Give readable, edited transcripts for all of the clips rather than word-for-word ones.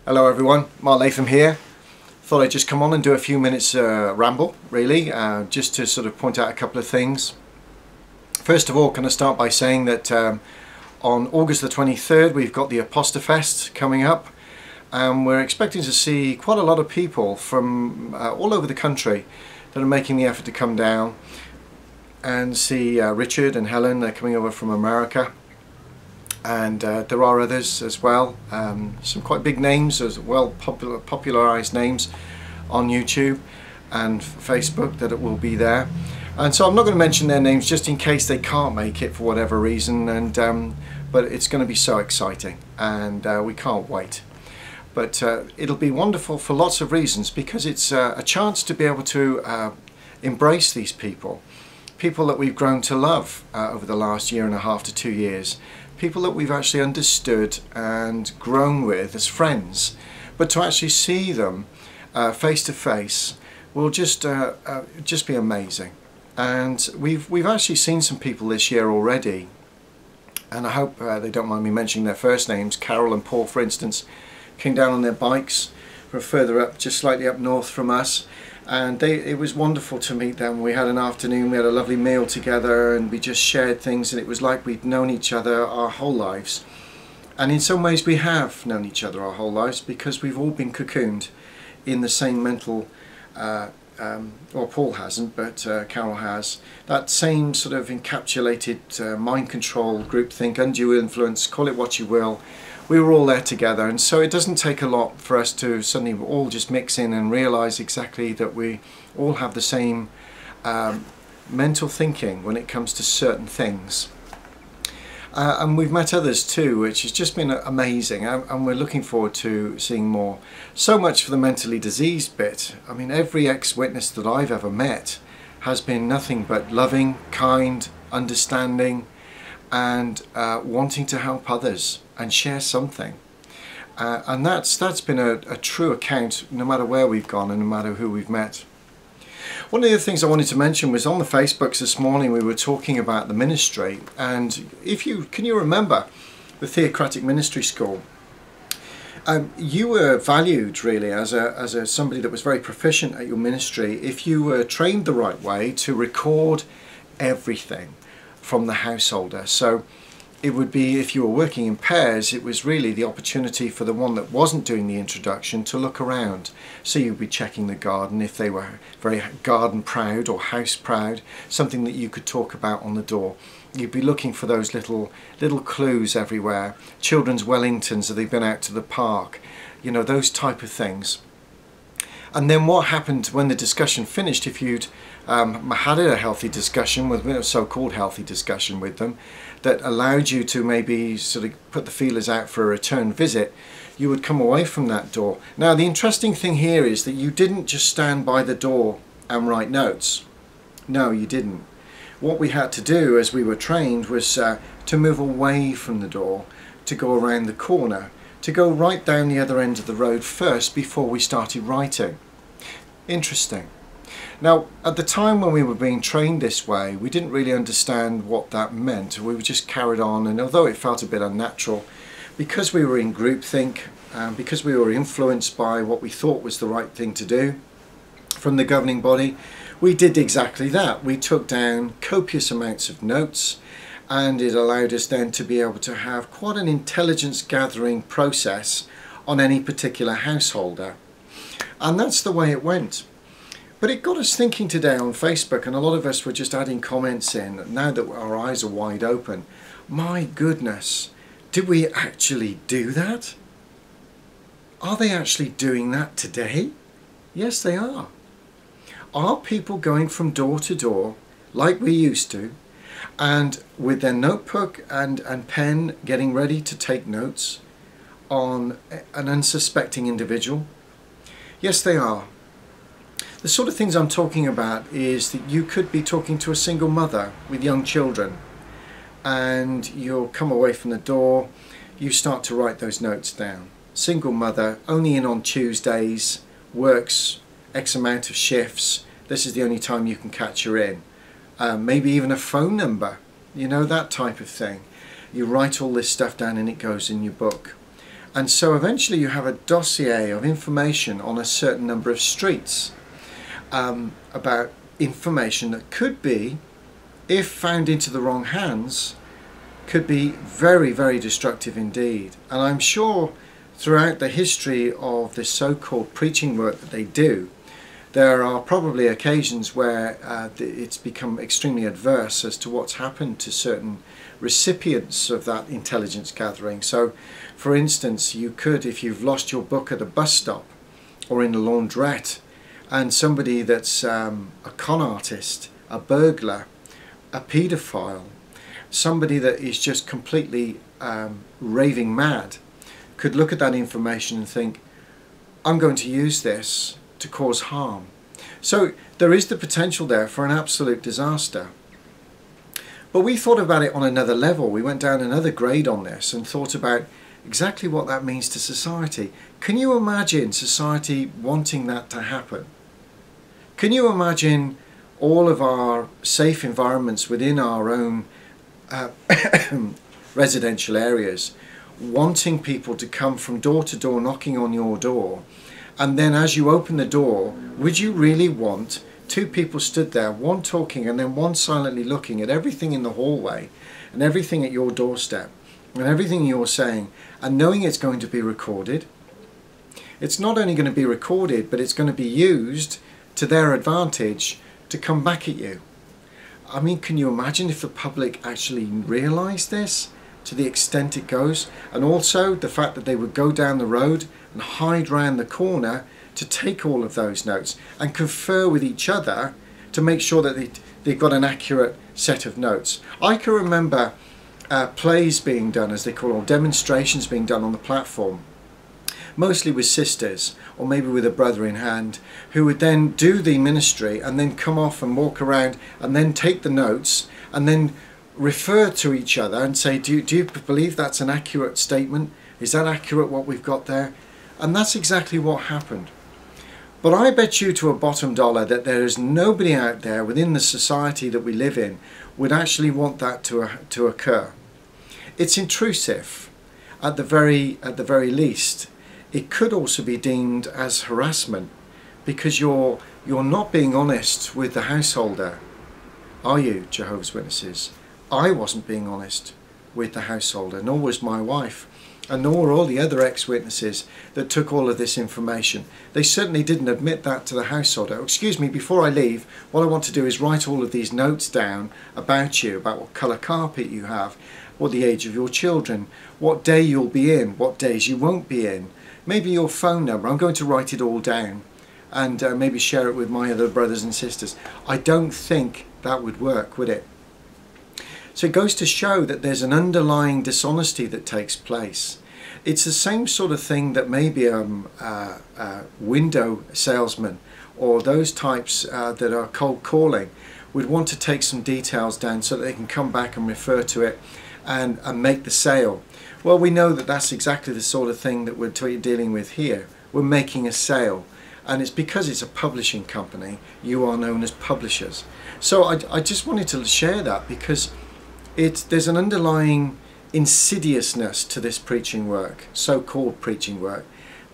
Hello everyone, Mark Latham here. Thought I'd just come on and do a few minutes ramble, really, just to sort of point out a couple of things. First of all, can I start by saying that on August the 23rd we've got the Apostafest coming up, and we're expecting to see quite a lot of people from all over the country that are making the effort to come down and see Richard and Helen. They're coming over from America. And there are others as well, some quite big names as well, popularized names on YouTube and Facebook that it will be there. And so I'm not going to mention their names just in case they can't make it for whatever reason, and but it's going to be so exciting, and we can't wait. But it'll be wonderful for lots of reasons, because it's a chance to be able to embrace these people that we've grown to love over the last year and a half to 2 years. People that we've actually understood and grown with as friends, but to actually see them face to face will just be amazing. And we've actually seen some people this year already, and I hope they don't mind me mentioning their first names. Carol and Paul, for instance, came down on their bikes from further up, just slightly up north from us. And it was wonderful to meet them. We had an afternoon, we had a lovely meal together, and we just shared things, and it was like we'd known each other our whole lives. And in some ways we have known each other our whole lives, because we've all been cocooned in the same mental, or Paul hasn't, but Carol has, that same sort of encapsulated mind control, groupthink, undue influence, call it what you will. We were all there together, and so it doesn't take a lot for us to suddenly all just mix in and realise exactly that we all have the same mental thinking when it comes to certain things. And we've met others too, which has just been amazing, and we're looking forward to seeing more. So much for the mentally diseased bit. I mean, every ex-witness that I've ever met has been nothing but loving, kind, understanding, and wanting to help others and share something, and that's been a true account, no matter where we've gone and no matter who we've met. One of the things I wanted to mention was on the Facebooks this morning we were talking about the ministry, and can you remember the Theocratic Ministry School? You were valued really as somebody that was very proficient at your ministry if you were trained the right way to record everything from the householder. So it would be, if you were working in pairs, it was really the opportunity for the one that wasn't doing the introduction to look around. So you'd be checking the garden if they were very garden proud or house proud, something that you could talk about on the door. You'd be looking for those little clues everywhere. Children's Wellingtons, have they been out to the park? You know, those type of things. And then what happened when the discussion finished, if you'd had a healthy discussion, with a so-called healthy discussion with them, that allowed you to maybe sort of put the feelers out for a return visit, you would come away from that door. Now the interesting thing here is that you didn't just stand by the door and write notes. No, you didn't. What we had to do, as we were trained, was to move away from the door, to go around the corner, to go right down the other end of the road first before we started writing. Interesting. Now, at the time when we were being trained this way, we didn't really understand what that meant. We were just carried on, and although it felt a bit unnatural, because we were in groupthink, because we were influenced by what we thought was the right thing to do from the governing body, we did exactly that. We took down copious amounts of notes, and it allowed us then to be able to have quite an intelligence gathering process on any particular householder. And that's the way it went. But it got us thinking today on Facebook, and a lot of us were just adding comments in, now that our eyes are wide open. My goodness, did we actually do that? Are they actually doing that today? Yes, they are. Are people going from door to door like we used to, and with their notebook and pen getting ready to take notes on an unsuspecting individual? Yes, they are. The sort of things I'm talking about is that you could be talking to a single mother with young children, and you'll come away from the door, you start to write those notes down. Single mother, only in on Tuesdays, works X amount of shifts, this is the only time you can catch her in. Maybe even a phone number, you know, that type of thing. You write all this stuff down and it goes in your book. And so eventually you have a dossier of information on a certain number of streets about information that could be, if found into the wrong hands, could be very, very destructive indeed. And I'm sure throughout the history of this so-called preaching work that they do, there are probably occasions where it's become extremely adverse as to what's happened to certain recipients of that intelligence gathering. So, for instance, you could, if you've lost your book at a bus stop or in a laundrette, and somebody that's a con artist, a burglar, a paedophile, somebody that is just completely raving mad, could look at that information and think, I'm going to use this to cause harm. So there is the potential there for an absolute disaster. But we thought about it on another level. We went down another grade on this and thought about exactly what that means to society. Can you imagine society wanting that to happen? Can you imagine all of our safe environments within our own residential areas wanting people to come from door to door, knocking on your door, and then as you open the door, would you really want two people stood there, one talking and then one silently looking at everything in the hallway and everything at your doorstep and everything you're saying, and knowing it's going to be recorded? It's not only going to be recorded, but it's going to be used to their advantage to come back at you. I mean, can you imagine if the public actually realised this to the extent it goes? And also the fact that they would go down the road and hide round the corner to take all of those notes and confer with each other to make sure that they've got an accurate set of notes. I can remember plays being done, as they call it, or demonstrations being done on the platform, mostly with sisters or maybe with a brother in hand, who would then do the ministry and then come off and walk around and then take the notes and then refer to each other and say, do you believe that's an accurate statement? Is that accurate what we've got there? And that's exactly what happened. But I bet you to a bottom dollar that there is nobody out there within the society that we live in would actually want that to occur. It's intrusive at the very least. It could also be deemed as harassment, because you're not being honest with the householder, are you, Jehovah's Witnesses? I wasn't being honest with the householder, nor was my wife, and nor were all the other ex-witnesses that took all of this information. They certainly didn't admit that to the householder. Excuse me, before I leave, what I want to do is write all of these notes down about you, about what colour carpet you have, what the age of your children, what day you'll be in, what days you won't be in, maybe your phone number. I'm going to write it all down and maybe share it with my other brothers and sisters. I don't think that would work, would it? So it goes to show that there's an underlying dishonesty that takes place. It's the same sort of thing that maybe a window salesman or those types that are cold calling would want to take some details down so that they can come back and refer to it and make the sale. Well, we know that that's exactly the sort of thing that we're dealing with here. We're making a sale. And it's because it's a publishing company, you are known as publishers. So I just wanted to share that because there's an underlying insidiousness to this preaching work, so-called preaching work,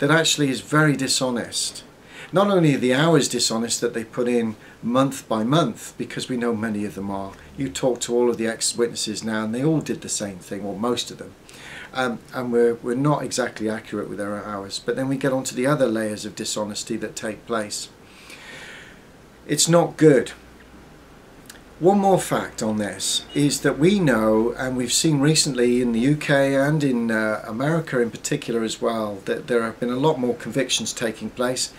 that actually is very dishonest. Not only are the hours dishonest that they put in month by month, because we know many of them are. You talk to all of the ex-witnesses now and they all did the same thing, or most of them. And we're not exactly accurate with our hours. But then we get onto the other layers of dishonesty that take place. It's not good. One more fact on this is that we know, and we've seen recently in the UK and in America in particular as well, that there have been a lot more convictions taking place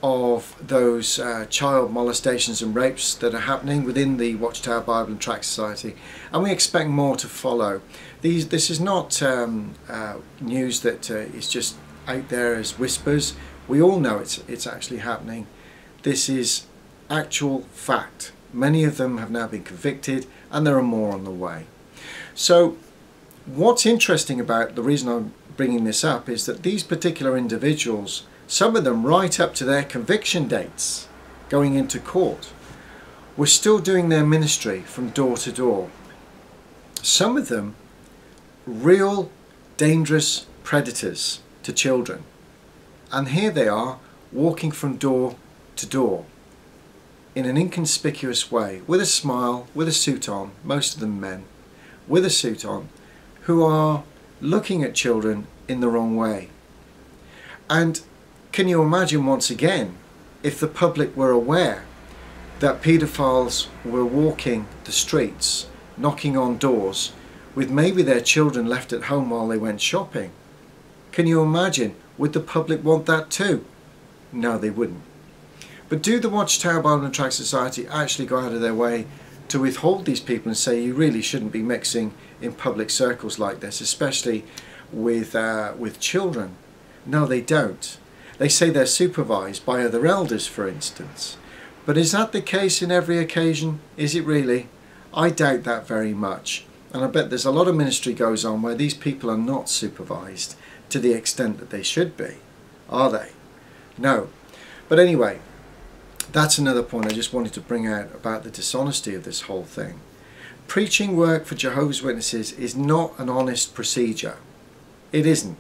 of those child molestations and rapes that are happening within the Watchtower Bible and Tract Society, and we expect more to follow. This is not news that is just out there as whispers. We all know it's actually happening. This is actual fact. Many of them have now been convicted and there are more on the way. So what's interesting about the reason I'm bringing this up is that these particular individuals, some of them right up to their conviction dates going into court, were still doing their ministry from door to door. Some of them real dangerous predators to children. And here they are, walking from door to door in an inconspicuous way, with a smile, with a suit on, most of them men, with a suit on, who are looking at children in the wrong way. And can you imagine once again, if the public were aware that paedophiles were walking the streets, knocking on doors, with maybe their children left at home while they went shopping? Can you imagine, would the public want that too? No, they wouldn't. But do the Watchtower Bible and Tract Society actually go out of their way to withhold these people and say you really shouldn't be mixing in public circles like this, especially with children? No, they don't. They say they're supervised by other elders, for instance. But is that the case in every occasion? Is it really? I doubt that very much. And I bet there's a lot of ministry goes on where these people are not supervised to the extent that they should be. Are they? No. But anyway, that's another point I just wanted to bring out about the dishonesty of this whole thing. Preaching work for Jehovah's Witnesses is not an honest procedure. It isn't.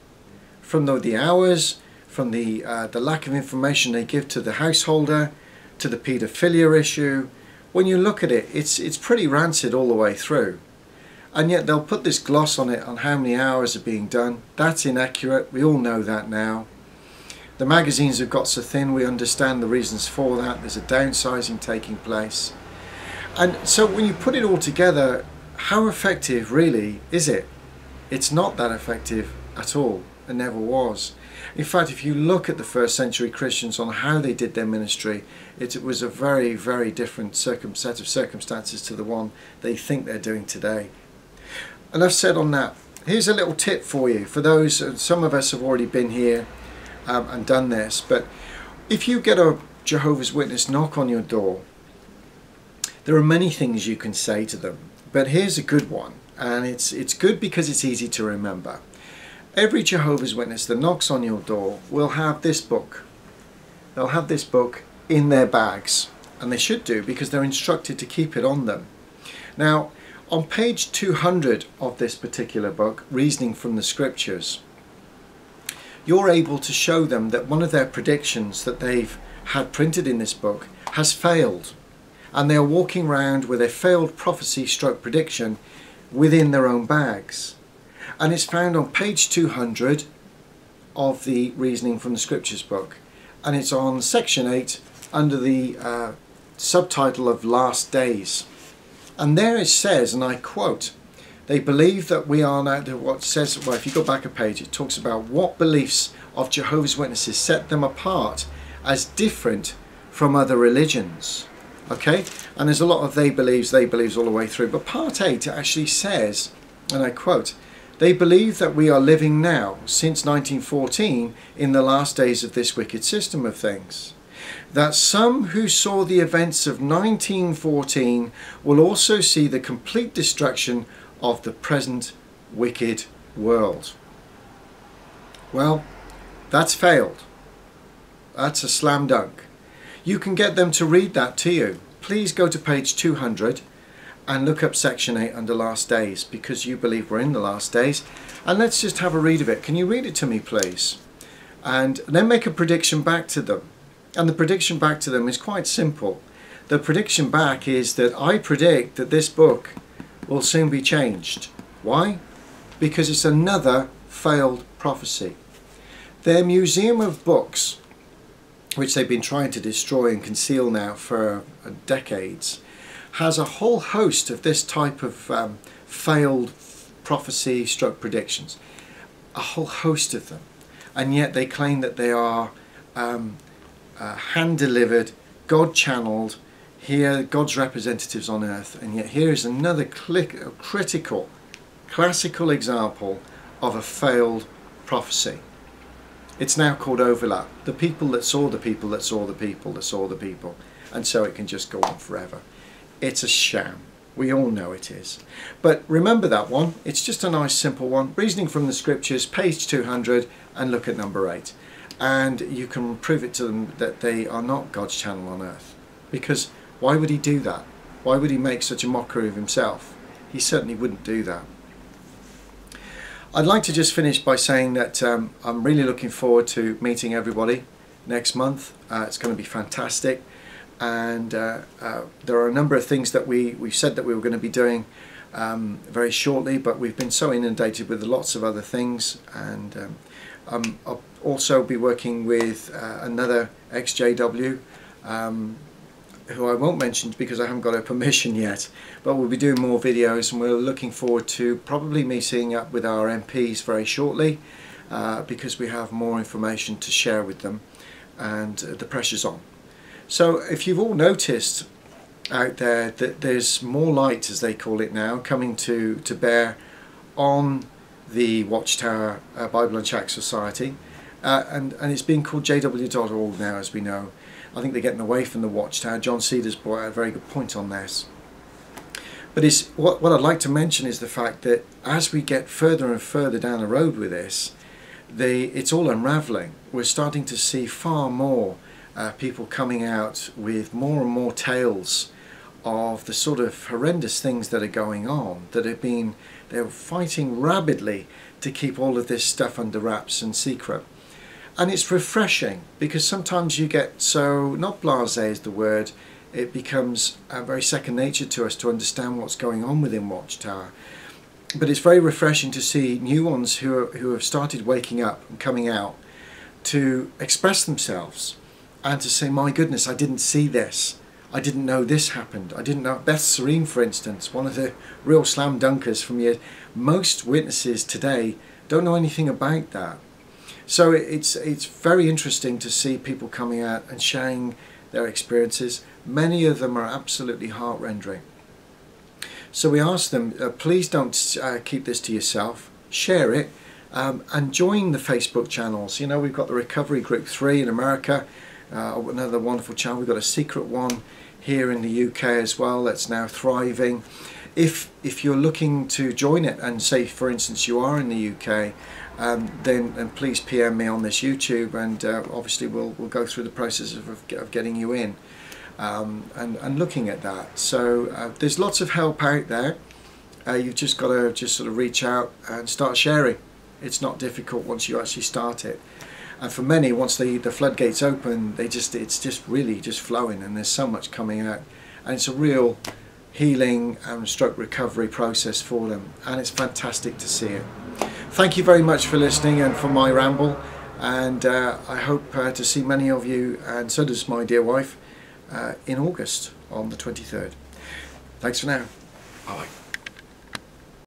From the hours, from the lack of information they give to the householder, to the paedophilia issue, when you look at it, it's pretty rancid all the way through. And yet they'll put this gloss on it on how many hours are being done. That's inaccurate. We all know that now. The magazines have got so thin, we understand the reasons for that. There's a downsizing taking place. And so when you put it all together, how effective really is it? It's not that effective at all. It never was. In fact, if you look at the first century Christians on how they did their ministry, it was a very, very different set of circumstances to the one they think they're doing today. Enough said on that. Here's a little tip for you. For those, some of us have already been here and done this, but if you get a Jehovah's Witness knock on your door, there are many things you can say to them, but here's a good one, and it's good because it's easy to remember. Every Jehovah's Witness that knocks on your door will have this book. They'll have this book in their bags, and they should do because they're instructed to keep it on them. Now, on page 200 of this particular book, Reasoning from the Scriptures, you're able to show them that one of their predictions that they've had printed in this book has failed, and they are walking around with a failed prophecy stroke prediction within their own bags. And it's found on page 200 of the Reasoning from the Scriptures book, and it's on section 8 under the subtitle of Last Days. And there it says, and I quote, they believe that we are now, what says, well, if you go back a page, it talks about what beliefs of Jehovah's Witnesses set them apart as different from other religions. Okay, and there's a lot of they believes all the way through, but part 8 actually says, and I quote, they believe that we are living now, since 1914, in the last days of this wicked system of things. That some who saw the events of 1914 will also see the complete destruction of the present wicked world. Well, that's failed. That's a slam dunk. You can get them to read that to you. Please go to page 200 and look up section 8 under Last Days, because you believe we're in the last days. And let's just have a read of it. Can you read it to me, please? And then make a prediction back to them. And the prediction back to them is quite simple. The prediction back is that I predict that this book will soon be changed. Why? Because it's another failed prophecy. Their museum of books, which they've been trying to destroy and conceal now for decades, has a whole host of this type of failed prophecy stroke predictions. A whole host of them. And yet they claim that they are hand-delivered, God-channeled, here God's representatives on earth, and yet here is another critical, classical example of a failed prophecy. It's now called overlap. The people that saw the people that saw the people that saw the people, and so it can just go on forever. It's a sham. We all know it is. But remember that one. It's just a nice simple one. Reasoning from the Scriptures, page 200, and look at number 8. And you can prove it to them that they are not God's channel on earth. Because why would he do that? Why would he make such a mockery of himself? He certainly wouldn't do that. I'd like to just finish by saying that I'm really looking forward to meeting everybody next month. It's going to be fantastic, and there are a number of things that we said that we were going to be doing very shortly, but we've been so inundated with lots of other things, and I'll also be working with another ex-JW who I won't mention because I haven't got her permission yet, but we'll be doing more videos, and we're looking forward to probably meeting up with our MPs very shortly because we have more information to share with them, and the pressure's on. So if you've all noticed out there that there's more light, as they call it now, coming to bear on the Watchtower Bible and Shack Society, and it's being called jw.org now, as we know. I think they're getting away from the Watchtower. John Cedars brought out a very good point on this. But what I'd like to mention is the fact that as we get further and further down the road with this, it's all unravelling. We're starting to see far more people coming out with more and more tales of the sort of horrendous things that are going on, they're fighting rabidly to keep all of this stuff under wraps and secret. And it's refreshing, because sometimes you get so, not blasé is the word, it becomes very second nature to us to understand what's going on within Watchtower. But it's very refreshing to see new ones who have started waking up and coming out to express themselves and to say, my goodness, I didn't see this. I didn't know this happened. I didn't know. Beth Serene, for instance, one of the real slam dunkers from years. Most witnesses today don't know anything about that. So it's very interesting to see people coming out and sharing their experiences. Many of them are absolutely heart-rending. So we ask them, please don't keep this to yourself. Share it, and join the Facebook channels. You know, we've got the Recovery Group 3 in America, another wonderful channel. We've got a secret one here in the UK as well that's now thriving. If you're looking to join it, and say for instance you are in the UK, then please PM me on this YouTube, and obviously we'll go through the process of getting you in and looking at that. So there's lots of help out there. You've just got to just sort of reach out and start sharing. It's not difficult once you actually start it. And for many, once the floodgates open, it's just really just flowing, and there's so much coming out, and it's a real healing and stroke recovery process for them, and it's fantastic to see it. Thank you very much for listening and for my ramble, and I hope to see many of you, and so does my dear wife, in August on the 23rd. Thanks for now. Bye.